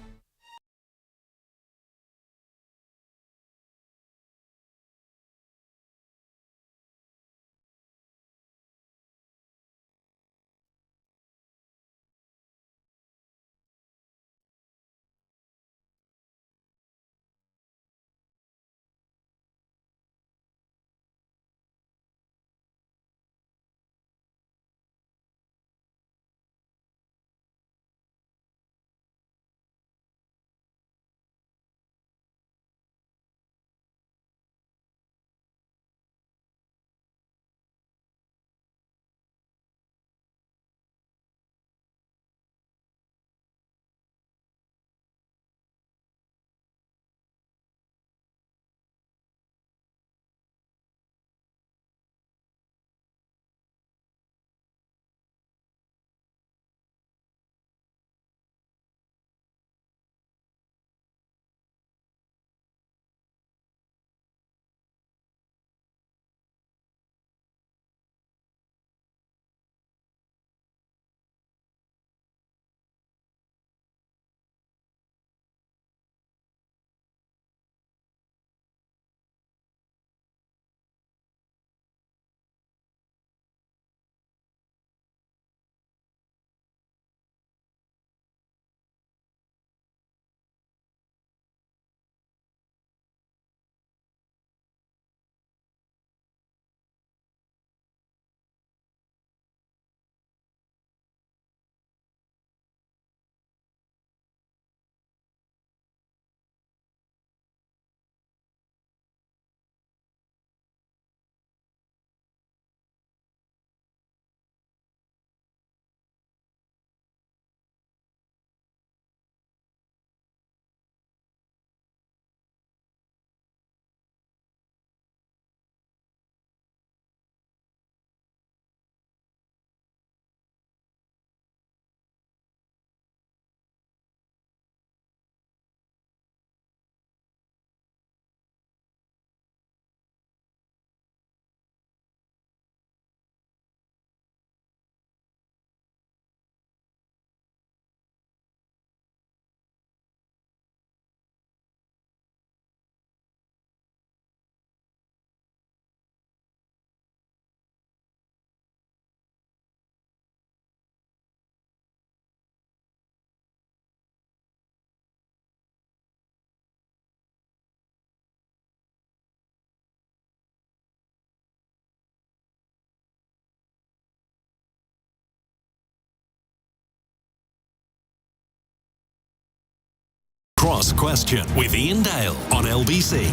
Cross Question with Iain Dale on LBC.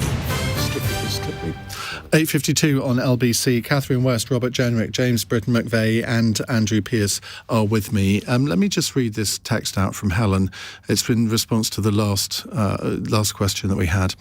8:52 on LBC. Catherine West, Robert Jenrick, James Brittain-McVey and Andrew Pearce are with me. Let me just read this text out from Helen. It's in response to the last question that we had.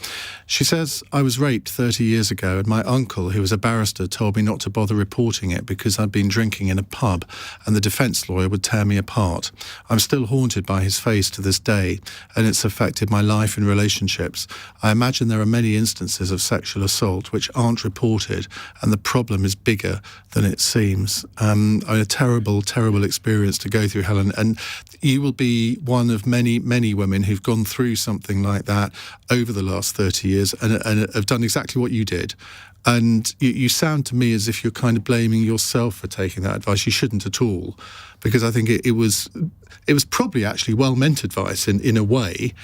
She says, I was raped 30 years ago and my uncle, who was a barrister, told me not to bother reporting it because I'd been drinking in a pub and the defence lawyer would tear me apart. I'm still haunted by his face to this day and it's affected my life and relationships. I imagine there are many instances of sexual assault which aren't reported and the problem is bigger than it seems. A terrible, terrible experience to go through, Helen, and you will be one of many, many women who've gone through something like that over the last 30 years and have done exactly what you did. And you sound to me as if you're kind of blaming yourself for taking that advice. You shouldn't at all, because I think it was probably actually well-meant advice in a way,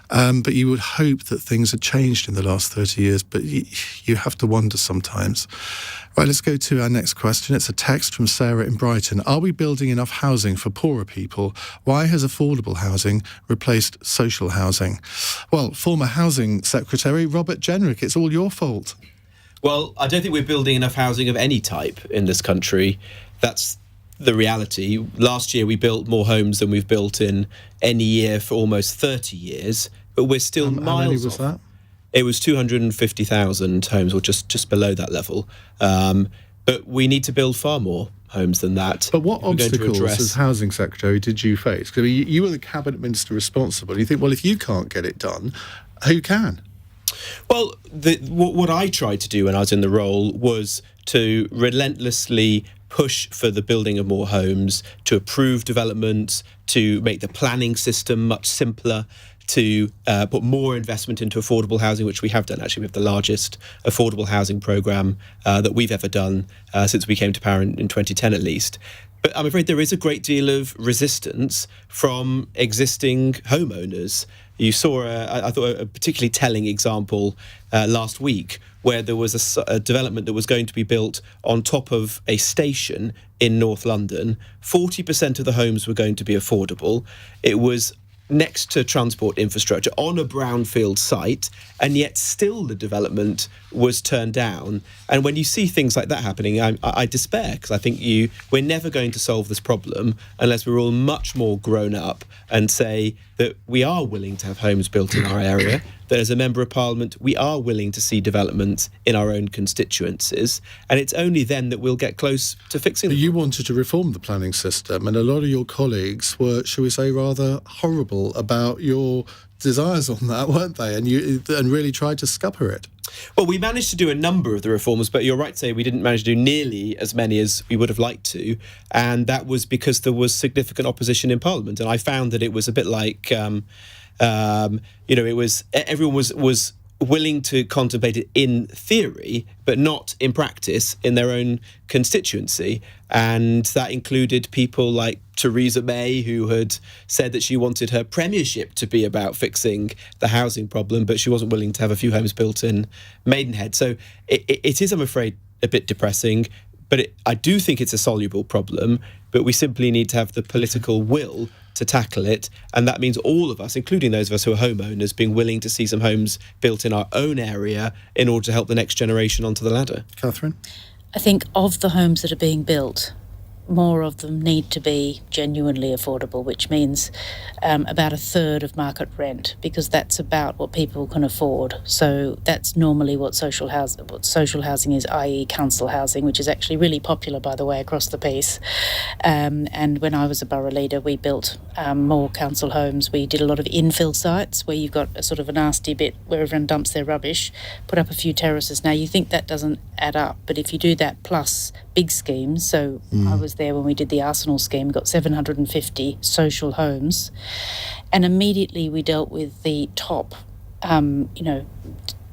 but you would hope that things had changed in the last 30 years, but you have to wonder sometimes. Right, let's go to our next question. It's a text from Sarah in Brighton. Are we building enough housing for poorer people? Why has affordable housing replaced social housing? Well, former Housing Secretary Robert Jenrick, it's all your fault. Well, I don't think we're building enough housing of any type in this country. That's the reality. Last year we built more homes than we've built in any year for almost 30 years, but we're still miles How many was off. that? It was 250,000 homes, or just below that level. But we need to build far more homes than that. But what obstacles, as Housing Secretary, did you face? Because you were the Cabinet Minister responsible. You think, well, if you can't get it done, who can? Well, what I tried to do when I was in the role was to relentlessly push for the building of more homes, to approve developments, to make the planning system much simpler, to put more investment into affordable housing, which we have done. Actually, we have the largest affordable housing programme that we've ever done since we came to power in 2010 at least. But I'm afraid there is a great deal of resistance from existing homeowners. You saw, I thought, a particularly telling example last week where there was a development that was going to be built on top of a station in North London. 40% of the homes were going to be affordable. It was next to transport infrastructure on a brownfield site, and yet still the development was turned down. And when you see things like that happening, I despair, because I think we're never going to solve this problem unless we're all much more grown up and say that we are willing to have homes built in our area, that as a Member of Parliament we are willing to see development in our own constituencies, and it's only then that we'll get close to fixing them. You wanted to reform the planning system, and a lot of your colleagues were, shall we say, rather horrible about your desires on that, weren't they? And really tried to scupper it. Well, we managed to do a number of the reforms, but you're right to say we didn't manage to do nearly as many as we would have liked to, and that was because there was significant opposition in Parliament. And I found that it was a bit like, it was everyone was willing to contemplate it in theory, but not in practice in their own constituency. And that included people like Theresa May, who had said that she wanted her premiership to be about fixing the housing problem, but she wasn't willing to have a few homes built in Maidenhead. So it is, I'm afraid, a bit depressing, but I do think it's a soluble problem, but we simply need to have the political will to tackle it, and that means all of us, including those of us who are homeowners, being willing to see some homes built in our own area in order to help the next generation onto the ladder. Catherine? I think of the homes that are being built, more of them need to be genuinely affordable, which means about a third of market rent, because that's about what people can afford. So that's normally what social housing is, i.e. council housing, which is actually really popular, by the way, across the piece. And when I was a borough leader, we built more council homes. We did a lot of infill sites where you've got a sort of a nasty bit where everyone dumps their rubbish, put up a few terraces. Now, you think that doesn't add up, but if you do that plus big schemes, so I was there when we did the Arsenal scheme, got 750 social homes, and immediately we dealt with the top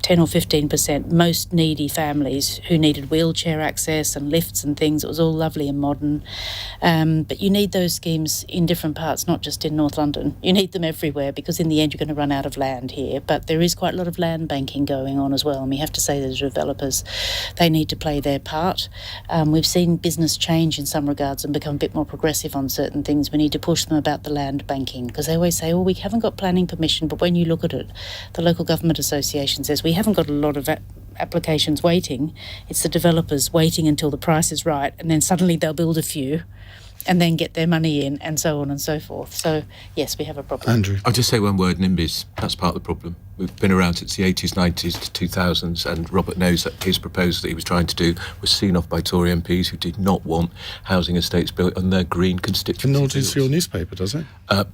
10 or 15% most needy families who needed wheelchair access and lifts and things. It was all lovely and modern. But you need those schemes in different parts, not just in North London. You need them everywhere, because in the end you're going to run out of land here. But there is quite a lot of land banking going on as well, and we have to say that the developers, they need to play their part. We've seen business change in some regards and become a bit more progressive on certain things. We need to push them about the land banking, because they always say, we haven't got planning permission, but when you look at it, the Local Government Association says we haven't got a lot of applications waiting. It's the developers waiting until the price is right, and then suddenly they'll build a few and then get their money in, and so on and so forth. So, yes, we have a problem. Andrew? I'll just say one word, NIMBYs. That's part of the problem. We've been around since the 80s, 90s to 2000s, and Robert knows that his proposal that he was trying to do was seen off by Tory MPs who did not want housing estates built on their green constituency. Nor does your newspaper, does it?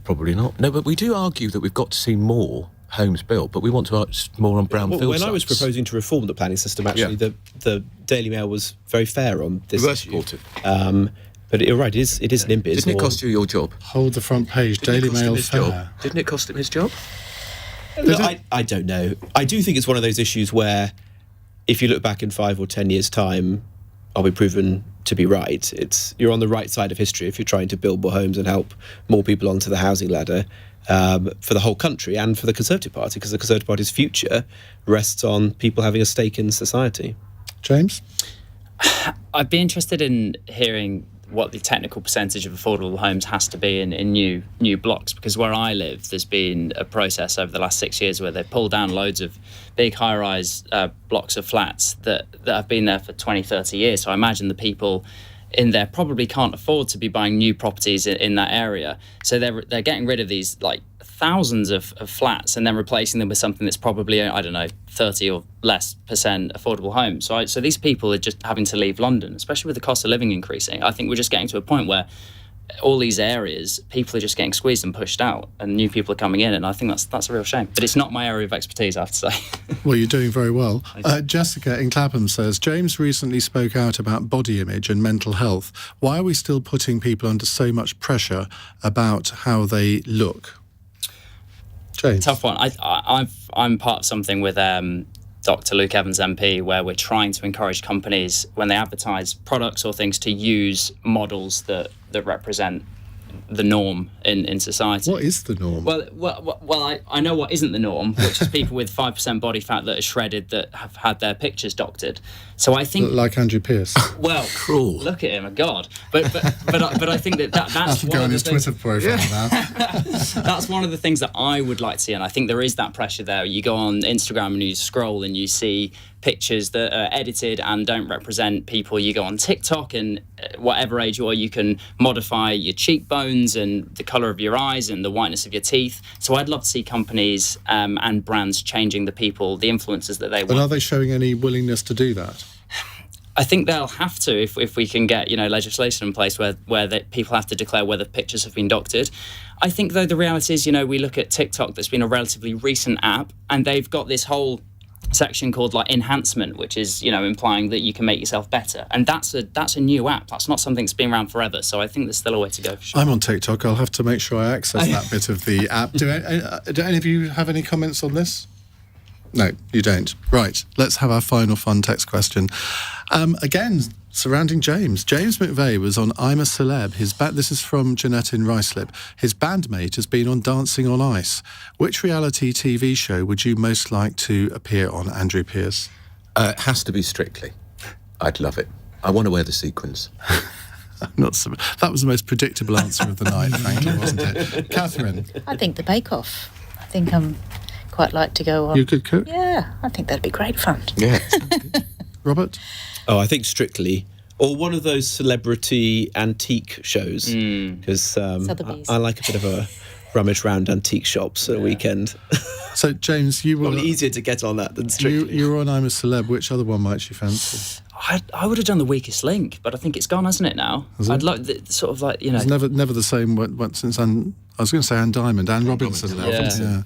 Probably not. No, but we do argue that we've got to see more homes built, but we want to arch more on brownfield sites. When I was proposing to reform the planning system, actually, the Daily Mail was very fair on this issue. Supportive. But you're right, it is NIMBYs. Didn't it cost you your job? Hold the front page, Daily Mail fair. Didn't it cost him his job? Look, I don't know. I do think it's one of those issues where if you look back in 5 or 10 years' time, I'll be proven to be right. You're on the right side of history if you're trying to build more homes and help more people onto the housing ladder for the whole country and for the Conservative Party, because the Conservative Party's future rests on people having a stake in society. James? I'd be interested in hearing what the technical percentage of affordable homes has to be in new blocks, because where I live, there's been a process over the last 6 years where they've pulled down loads of big high-rise blocks of flats that have been there for 20, 30 years. So I imagine the people in there probably can't afford to be buying new properties in that area. So they're getting rid of these like thousands of flats and then replacing them with something that's probably, I don't know, 30 or less % affordable homes. So these people are just having to leave London, especially with the cost of living increasing. I think we're just getting to a point where all these areas, people are just getting squeezed and pushed out, and new people are coming in, and I think that's a real shame. But it's not my area of expertise, I have to say. Well, you're doing very well. Jessica in Clapham says, James recently spoke out about body image and mental health. Why are we still putting people under so much pressure about how they look? James? Tough one. I'm part of something with Dr. Luke Evans MP, where we're trying to encourage companies when they advertise products or things to use models that represent the norm in society. What is the norm? Well, I know what isn't the norm, which is people with 5% body fat that are shredded that have had their pictures doctored. So I think, like Andrew Pearce. Well, cruel. Look at him, a god. But I think that's one of the things. Twitter profile now. That's one of the things that I would like to see, and I think there is that pressure there. You go on Instagram and you scroll and you see pictures that are edited and don't represent people. You go on TikTok, and whatever age you are, you can modify your cheekbones and the colour of your eyes and the whiteness of your teeth. So I'd love to see companies and brands changing the people, the influencers that they want. But are they showing any willingness to do that? I think they'll have to if we can get legislation in place where people have to declare whether pictures have been doctored. I think, though, the reality is, we look at TikTok, that's been a relatively recent app, and they've got this whole section called like enhancement, which is implying that you can make yourself better, and that's a new app. That's not something that's been around forever. So I think there's still a way to go. For sure. I'm on TikTok. I'll have to make sure I access that bit of the app. Do any of you have any comments on this? No, you don't. Right, let's have our final fun text question. Again, surrounding James. James McVey was on I'm a Celeb. This is from Jeanette in Ruislip. His bandmate has been on Dancing on Ice. Which reality TV show would you most like to appear on, Andrew Pearce? It has to be Strictly. I'd love it. I want to wear the sequins. That was the most predictable answer of the night, frankly, wasn't it? Catherine? I think the Bake Off. I think quite like to go on. You could cook? Yeah, I think that'd be great fun. Yeah. Robert? Oh, I think Strictly, or one of those celebrity antique shows, because I like a bit of a rummage round antique shops at a weekend. So, James, you were... Probably easier to get on that than Strictly. You were on I'm a Celeb. Which other one might you fancy? I would have done The Weakest Link, but I think it's gone, hasn't it, now? I'd like sort of like, It's never the same since I was going to say Anne Diamond, Anne Robinson. Yeah.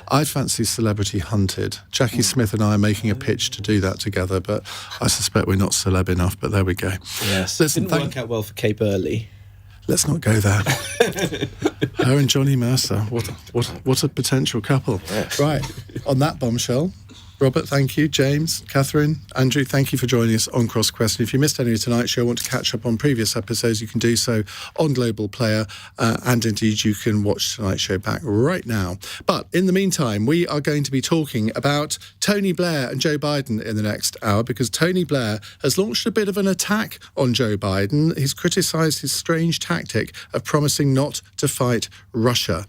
I'd fancy Celebrity Hunted. Jackie Smith and I are making a pitch to do that together, but I suspect we're not celeb enough, but there we go. Yes. Listen, didn't work out well for Kate Burley. Let's not go there. Her and Johnny Mercer. What a potential couple. Yes. Right. On that bombshell, Robert, thank you. James, Catherine, Andrew, thank you for joining us on Cross Question. If you missed any of tonight's show, want to catch up on previous episodes, you can do so on Global Player, and indeed you can watch tonight's show back right now. But in the meantime, we are going to be talking about Tony Blair and Joe Biden in the next hour, because Tony Blair has launched a bit of an attack on Joe Biden. He's criticised his strange tactic of promising not to fight Russia.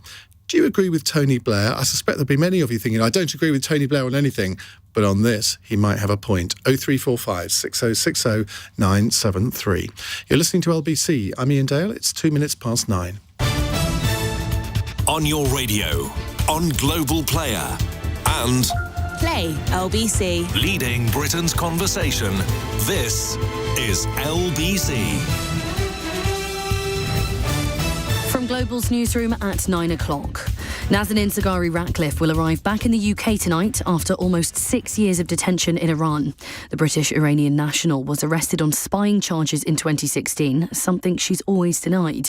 Do you agree with Tony Blair? I suspect there'll be many of you thinking, I don't agree with Tony Blair on anything, but on this, he might have a point. 0345 6060 973. You're listening to LBC. I'm Iain Dale. It's 2 minutes past 9. On your radio, on Global Player, and Play LBC. Leading Britain's conversation. This is LBC. From Global's newsroom at 9 o'clock. Nazanin Zaghari Ratcliffe will arrive back in the UK tonight after almost 6 years of detention in Iran. The British-Iranian national was arrested on spying charges in 2016, something she's always denied.